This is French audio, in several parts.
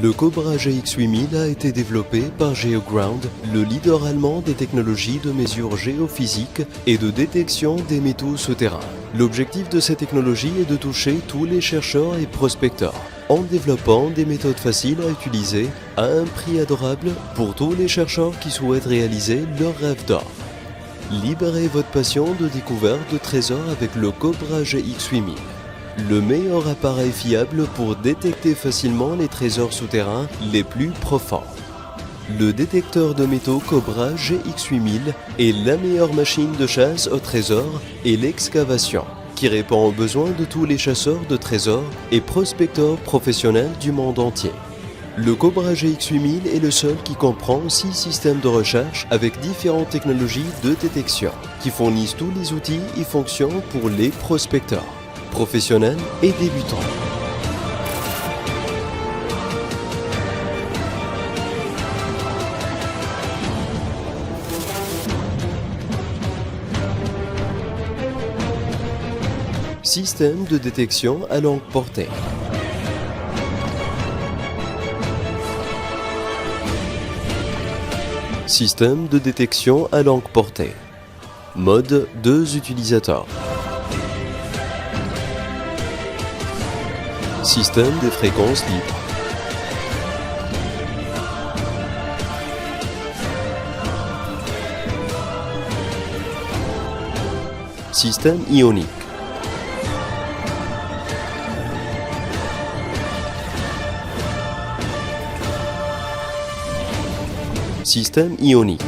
Le Cobra GX8000 a été développé par GeoGround, le leader allemand des technologies de mesure géophysique et de détection des métaux souterrains. L'objectif de cette technologie est de toucher tous les chercheurs et prospecteurs, en développant des méthodes faciles à utiliser à un prix adorable pour tous les chercheurs qui souhaitent réaliser leur rêve d'or. Libérez votre passion de découverte de trésors avec le Cobra GX8000. Le meilleur appareil fiable pour détecter facilement les trésors souterrains les plus profonds. Le détecteur de métaux Cobra GX8000 est la meilleure machine de chasse au trésor et l'excavation, qui répond aux besoins de tous les chasseurs de trésors et prospecteurs professionnels du monde entier. Le Cobra GX8000 est le seul qui comprend 6 systèmes de recherche avec différentes technologies de détection, qui fournissent tous les outils et fonctions pour les prospecteurs, professionnels et débutants. Système de détection à longue portée. Système de détection à longue portée. Mode 2 utilisateurs. Système de fréquences libres. Système ionique. Système ionique.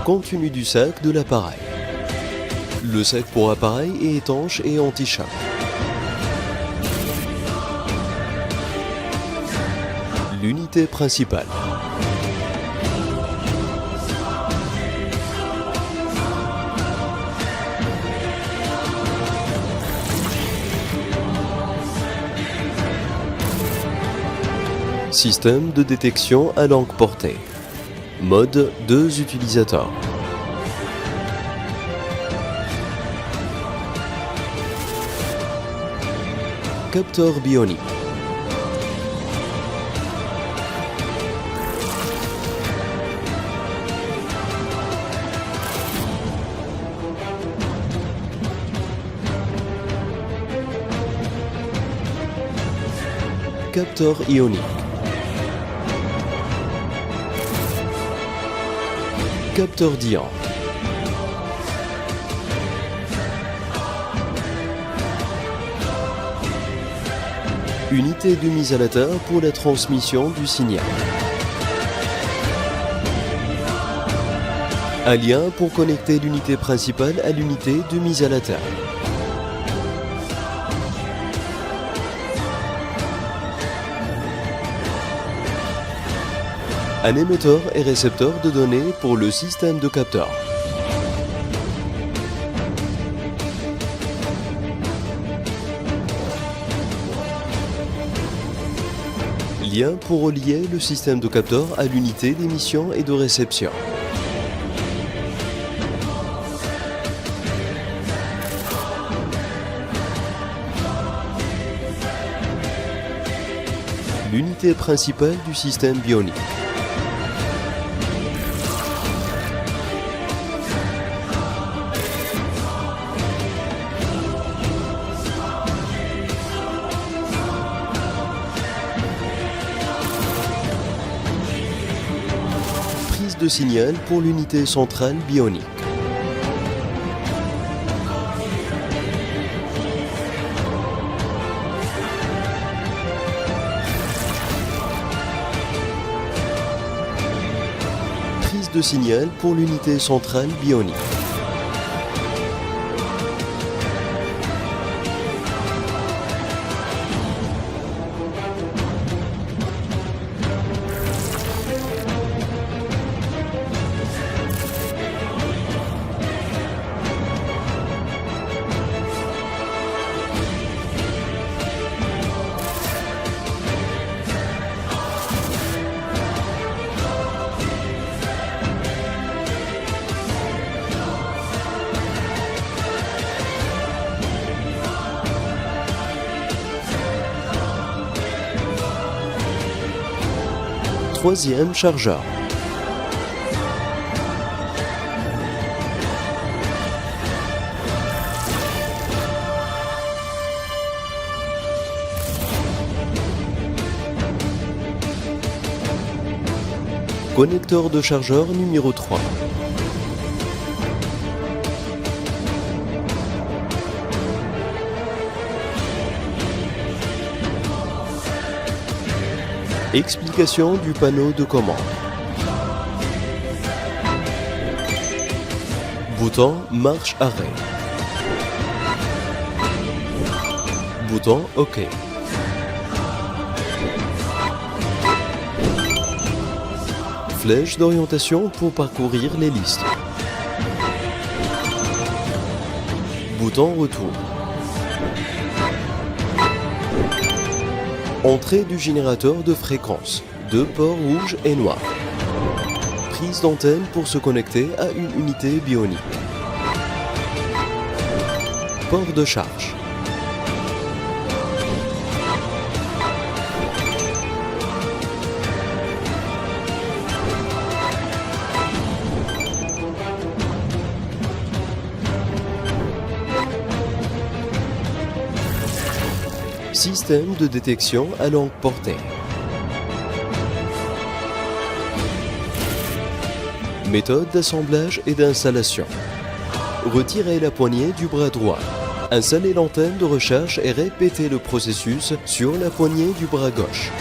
Contenu du sac de l'appareil. Le sac pour appareil est étanche et anti-choc. L'unité principale. Système de détection à longue portée. Mode 2 utilisateurs. Capteur bionique. Capteur ionique. Capteur d'ion. Unité de mise à la terre pour la transmission du signal. Un lien pour connecter l'unité principale à l'unité de mise à la terre. Un émetteur et récepteur de données pour le système de capteurs. Lien pour relier le système de capteurs à l'unité d'émission et de réception. L'unité principale du système bionique. De signal pour l'unité centrale bionique. Prise de signal pour l'unité centrale bionique. Troisième chargeur. Connecteur de chargeur numéro 3. Explication du panneau de commande. Bouton marche-arrêt. Bouton OK. Flèche d'orientation pour parcourir les listes. Bouton retour. Entrée du générateur de fréquence. 2 ports rouges et noirs. Prise d'antenne pour se connecter à une unité bionique. Port de charge. Système de détection à longue portée. Méthode d'assemblage et d'installation. Retirez la poignée du bras droit. Installez l'antenne de recherche et répétez le processus sur la poignée du bras gauche.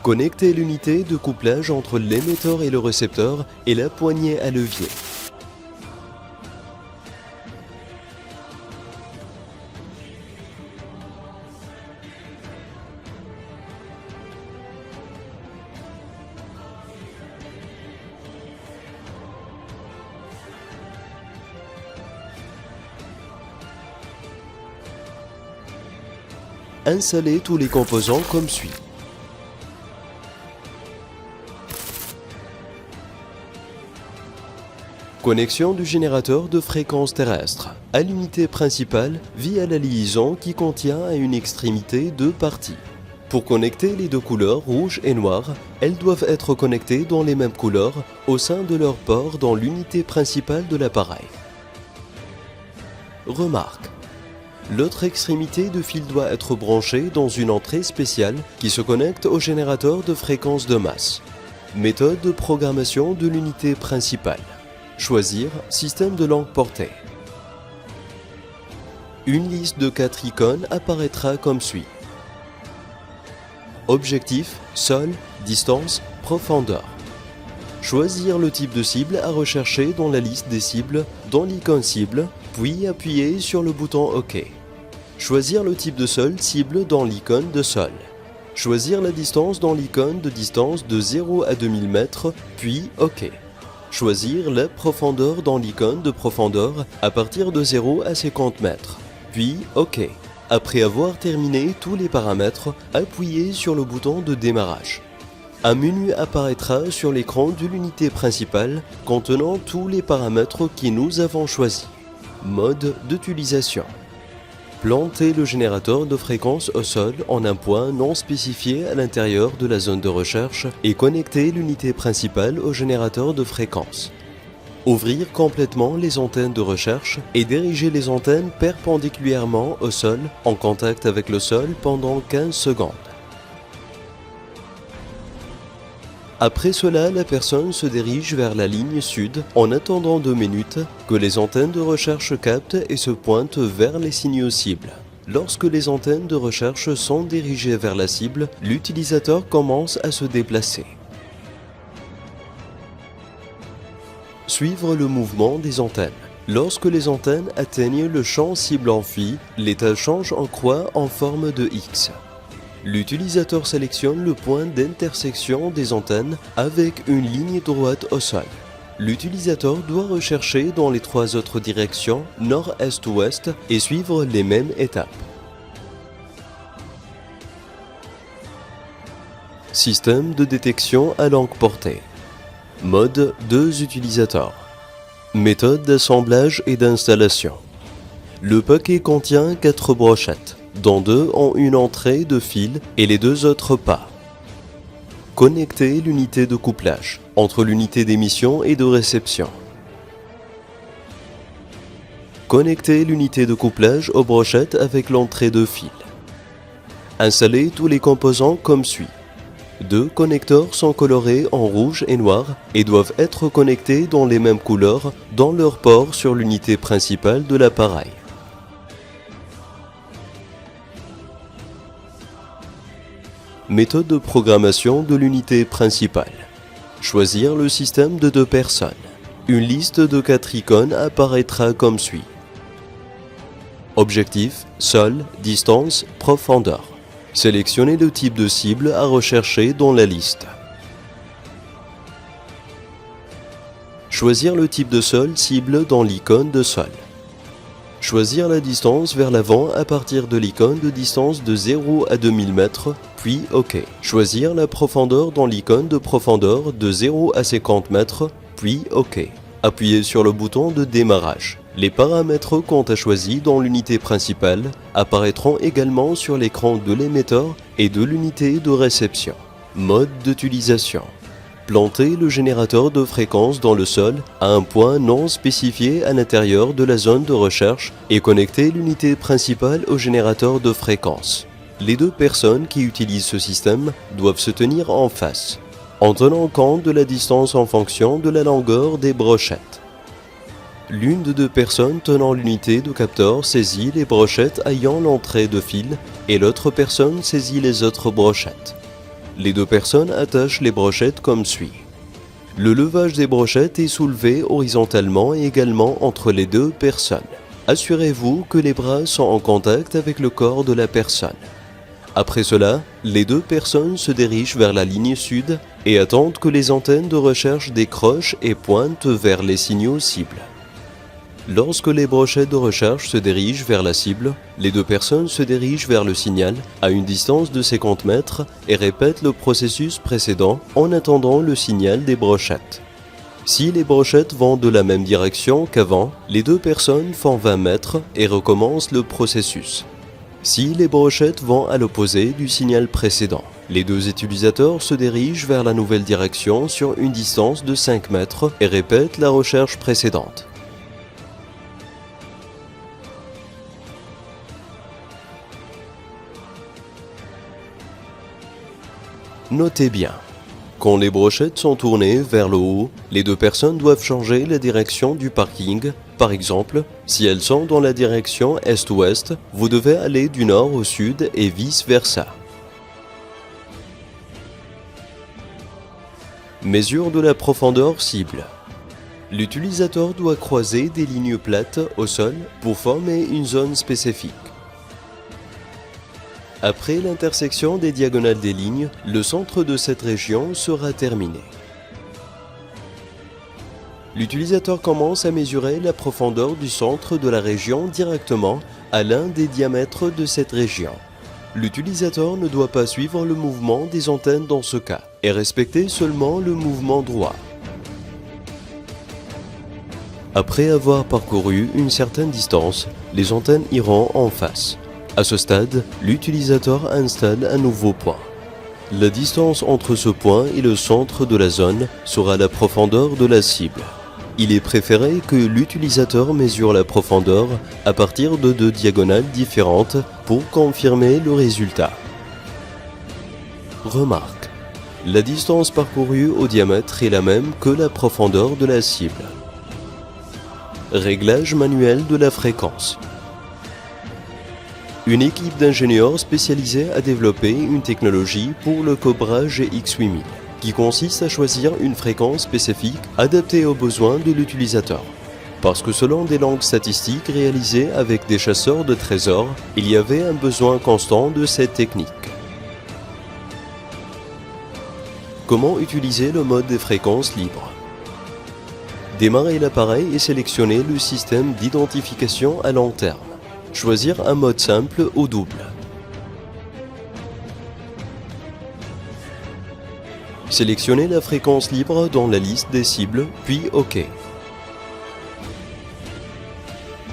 Connectez l'unité de couplage entre l'émetteur et le récepteur et la poignée à levier. Installez tous les composants comme suit. Connexion du générateur de fréquence terrestre à l'unité principale via la liaison qui contient à une extrémité 2 parties. Pour connecter les 2 couleurs rouge et noire, elles doivent être connectées dans les mêmes couleurs au sein de leur port dans l'unité principale de l'appareil. Remarque. L'autre extrémité de fil doit être branchée dans une entrée spéciale qui se connecte au générateur de fréquence de masse. Méthode de programmation de l'unité principale. Choisir système de longue portée. Une liste de 4 icônes apparaîtra comme suit. Objectif, sol, distance, profondeur. Choisir le type de cible à rechercher dans la liste des cibles dans l'icône cible, puis appuyer sur le bouton OK. Choisir le type de sol cible dans l'icône de sol. Choisir la distance dans l'icône de distance de 0 à 2000 mètres, puis OK. Choisir la profondeur dans l'icône de profondeur à partir de 0 à 50 mètres, puis OK. Après avoir terminé tous les paramètres, appuyez sur le bouton de démarrage. Un menu apparaîtra sur l'écran de l'unité principale contenant tous les paramètres que nous avons choisis. Mode d'utilisation. Plantez le générateur de fréquence au sol en un point non spécifié à l'intérieur de la zone de recherche et connectez l'unité principale au générateur de fréquence. Ouvrir complètement les antennes de recherche et diriger les antennes perpendiculairement au sol en contact avec le sol pendant 15 secondes. Après cela, la personne se dirige vers la ligne sud en attendant 2 minutes que les antennes de recherche captent et se pointent vers les signaux cibles. Lorsque les antennes de recherche sont dirigées vers la cible, l'utilisateur commence à se déplacer. Suivre le mouvement des antennes. Lorsque les antennes atteignent le champ cible amphi, l'état change en croix en forme de X. L'utilisateur sélectionne le point d'intersection des antennes avec une ligne droite au sol. L'utilisateur doit rechercher dans les 3 autres directions, nord, est, ouest, et suivre les mêmes étapes. Système de détection à longue portée. Mode 2 utilisateurs. Méthode d'assemblage et d'installation. Le paquet contient 4 brochettes, dont 2 ont une entrée de fil et les 2 autres pas. Connecter l'unité de couplage entre l'unité d'émission et de réception. Connecter l'unité de couplage aux brochettes avec l'entrée de fil. Installer tous les composants comme suit. 2 connecteurs sont colorés en rouge et noir et doivent être connectés dans les mêmes couleurs dans leur port sur l'unité principale de l'appareil. Méthode de programmation de l'unité principale. Choisir le système de 2 personnes. Une liste de 4 icônes apparaîtra comme suit. Objectif, sol, distance, profondeur. Sélectionnez le type de cible à rechercher dans la liste. Choisir le type de sol cible dans l'icône de sol. Choisir la distance vers l'avant à partir de l'icône de distance de 0 à 2000 mètres, puis OK. Choisir la profondeur dans l'icône de profondeur de 0 à 50 mètres, puis OK. Appuyez sur le bouton de démarrage. Les paramètres qu'on a choisis dans l'unité principale apparaîtront également sur l'écran de l'émetteur et de l'unité de réception. Mode d'utilisation. Planter le générateur de fréquence dans le sol à un point non spécifié à l'intérieur de la zone de recherche et connecter l'unité principale au générateur de fréquence. Les 2 personnes qui utilisent ce système doivent se tenir en face, en tenant compte de la distance en fonction de la longueur des brochettes. L'une de 2 personnes tenant l'unité de capteur saisit les brochettes ayant l'entrée de fil et l'autre personne saisit les autres brochettes. Les 2 personnes attachent les brochettes comme suit. Le levage des brochettes est soulevé horizontalement et également entre les 2 personnes. Assurez-vous que les bras sont en contact avec le corps de la personne. Après cela, les 2 personnes se dirigent vers la ligne sud et attendent que les antennes de recherche décrochent et pointent vers les signaux cibles. Lorsque les brochettes de recherche se dirigent vers la cible, les 2 personnes se dirigent vers le signal à une distance de 50 mètres et répètent le processus précédent en attendant le signal des brochettes. Si les brochettes vont de la même direction qu'avant, les 2 personnes font 20 mètres et recommencent le processus. Si les brochettes vont à l'opposé du signal précédent, les 2 utilisateurs se dirigent vers la nouvelle direction sur une distance de 5 mètres et répètent la recherche précédente. Notez bien, quand les brochettes sont tournées vers le haut, les 2 personnes doivent changer la direction du parking. Par exemple, si elles sont dans la direction est-ouest, vous devez aller du nord au sud et vice-versa. Mesure de la profondeur cible. L'utilisateur doit croiser des lignes plates au sol pour former une zone spécifique. Après l'intersection des diagonales des lignes, le centre de cette région sera terminé. L'utilisateur commence à mesurer la profondeur du centre de la région directement à l'un des diamètres de cette région. L'utilisateur ne doit pas suivre le mouvement des antennes dans ce cas et respecter seulement le mouvement droit. Après avoir parcouru une certaine distance, les antennes iront en face. À ce stade, l'utilisateur installe un nouveau point. La distance entre ce point et le centre de la zone sera la profondeur de la cible. Il est préféré que l'utilisateur mesure la profondeur à partir de 2 diagonales différentes pour confirmer le résultat. Remarque: la distance parcourue au diamètre est la même que la profondeur de la cible. Réglage manuel de la fréquence. Une équipe d'ingénieurs spécialisée a développé une technologie pour le Cobra GX8000, qui consiste à choisir une fréquence spécifique adaptée aux besoins de l'utilisateur. Parce que selon des langues statistiques réalisées avec des chasseurs de trésors, il y avait un besoin constant de cette technique. Comment utiliser le mode des fréquences libres? Démarrer l'appareil et sélectionner le système d'identification à long terme. Choisir un mode simple ou double. Sélectionnez la fréquence libre dans la liste des cibles, puis OK.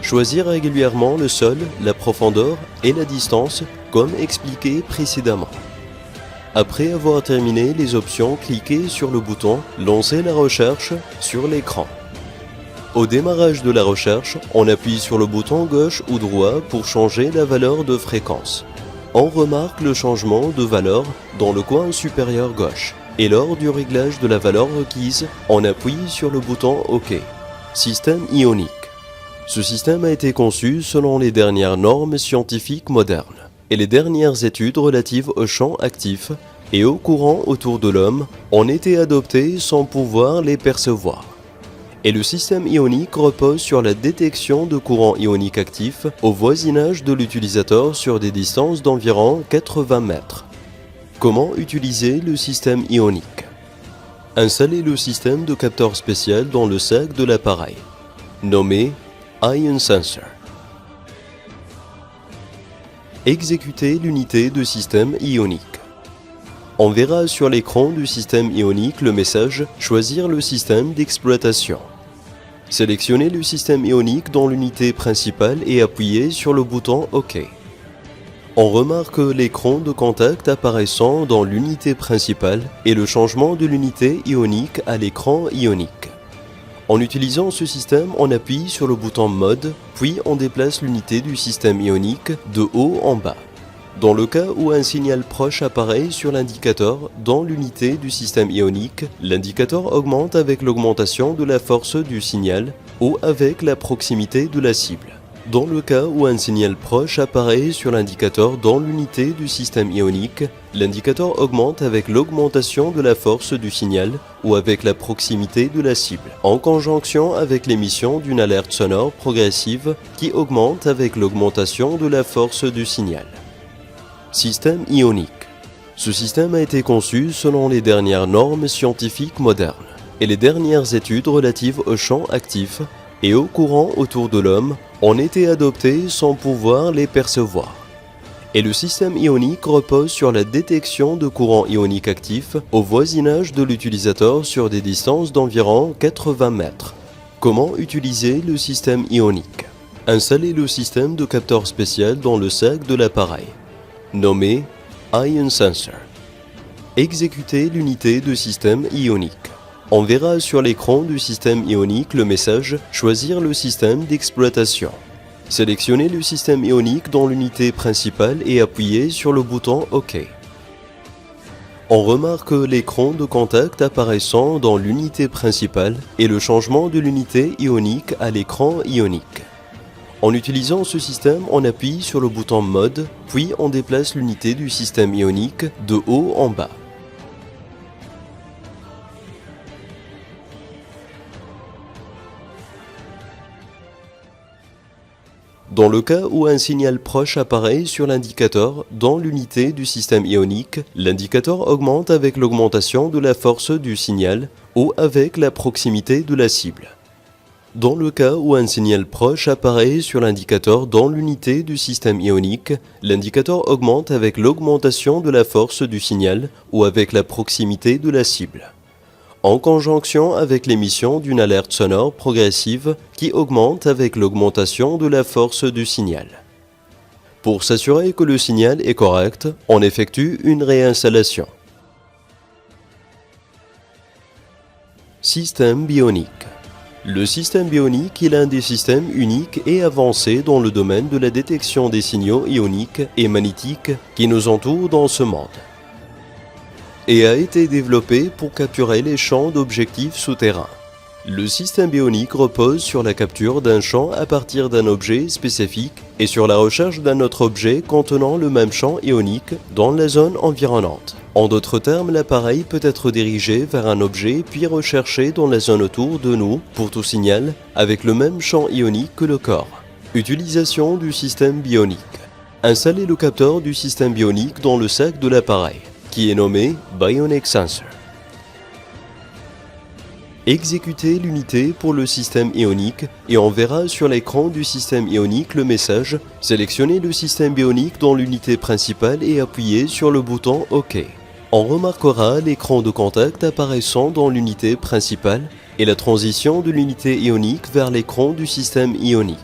Choisir régulièrement le sol, la profondeur et la distance, comme expliqué précédemment. Après avoir terminé les options, cliquez sur le bouton « Lancer la recherche » sur l'écran. Au démarrage de la recherche, on appuie sur le bouton gauche ou droit pour changer la valeur de fréquence. On remarque le changement de valeur dans le coin supérieur gauche. Et lors du réglage de la valeur requise, on appuie sur le bouton OK. Système ionique. Ce système a été conçu selon les dernières normes scientifiques modernes et les dernières études relatives au champ actif et au courant autour de l'homme ont été adoptées sans pouvoir les percevoir. Et le système ionique repose sur la détection de courants ioniques actifs au voisinage de l'utilisateur sur des distances d'environ 80 mètres. Comment utiliser le système ionique? Installez le système de capteur spécial dans le sac de l'appareil, nommé Ion Sensor. Exécutez l'unité de système ionique. On verra sur l'écran du système ionique le message « Choisir le système d'exploitation ». Sélectionnez le système ionique dans l'unité principale et appuyez sur le bouton OK. On remarque l'écran de contact apparaissant dans l'unité principale et le changement de l'unité ionique à l'écran ionique. En utilisant ce système, on appuie sur le bouton Mode, puis on déplace l'unité du système ionique de haut en bas. Dans le cas où un signal proche apparaît sur l'indicateur dans l'unité du système ionique, l'indicateur augmente avec l'augmentation de la force du signal ou avec la proximité de la cible. Dans le cas où un signal proche apparaît sur l'indicateur dans l'unité du système ionique, l'indicateur augmente avec l'augmentation de la force du signal ou avec la proximité de la cible, en conjonction avec l'émission d'une alerte sonore progressive qui augmente avec l'augmentation de la force du signal. Système ionique. Ce système a été conçu selon les dernières normes scientifiques modernes et les dernières études relatives au champ actif et au courant autour de l'homme ont été adoptées sans pouvoir les percevoir. Et le système ionique repose sur la détection de courants ioniques actifs au voisinage de l'utilisateur sur des distances d'environ 80 mètres. Comment utiliser le système ionique? Installez le système de capteur spécial dans le sac de l'appareil, nommé Ion Sensor. Exécutez l'unité de système ionique. On verra sur l'écran du système ionique le message « Choisir le système d'exploitation ». Sélectionnez le système ionique dans l'unité principale et appuyez sur le bouton OK. On remarque l'écran de contact apparaissant dans l'unité principale et le changement de l'unité ionique à l'écran ionique. En utilisant ce système, on appuie sur le bouton Mode, puis on déplace l'unité du système ionique de haut en bas. Dans le cas où un signal proche apparaît sur l'indicateur dans l'unité du système ionique, l'indicateur augmente avec l'augmentation de la force du signal ou avec la proximité de la cible. Dans le cas où un signal proche apparaît sur l'indicateur dans l'unité du système ionique, l'indicateur augmente avec l'augmentation de la force du signal ou avec la proximité de la cible, en conjonction avec l'émission d'une alerte sonore progressive qui augmente avec l'augmentation de la force du signal. Pour s'assurer que le signal est correct, on effectue une réinstallation. Système bionique. Le système bionique est l'un des systèmes uniques et avancés dans le domaine de la détection des signaux ioniques et magnétiques qui nous entourent dans ce monde, et a été développé pour capturer les champs d'objectifs souterrains. Le système bionique repose sur la capture d'un champ à partir d'un objet spécifique et sur la recherche d'un autre objet contenant le même champ ionique dans la zone environnante. En d'autres termes, l'appareil peut être dirigé vers un objet puis recherché dans la zone autour de nous pour tout signal avec le même champ ionique que le corps. Utilisation du système bionique. Installez le capteur du système bionique dans le sac de l'appareil, qui est nommé Bionic Sensor. Exécutez l'unité pour le système ionique et on verra sur l'écran du système ionique le message « Sélectionnez le système bionique dans l'unité principale et appuyez sur le bouton OK ». On remarquera l'écran de contact apparaissant dans l'unité principale et la transition de l'unité ionique vers l'écran du système ionique.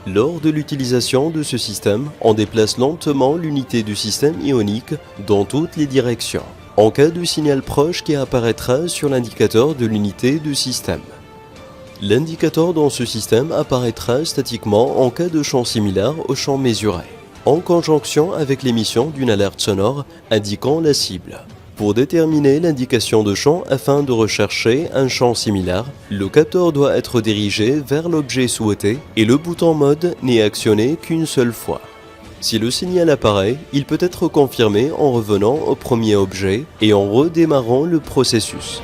Lors de l'utilisation de ce système, on déplace lentement l'unité du système ionique dans toutes les directions, en cas de signal proche qui apparaîtra sur l'indicateur de l'unité du système. L'indicateur dans ce système apparaîtra statiquement en cas de champ similaire au champ mesuré, en conjonction avec l'émission d'une alerte sonore indiquant la cible. Pour déterminer l'indication de champ afin de rechercher un champ similaire, le capteur doit être dirigé vers l'objet souhaité et le bouton mode n'est actionné qu'une seule fois. Si le signal apparaît, il peut être confirmé en revenant au premier objet et en redémarrant le processus.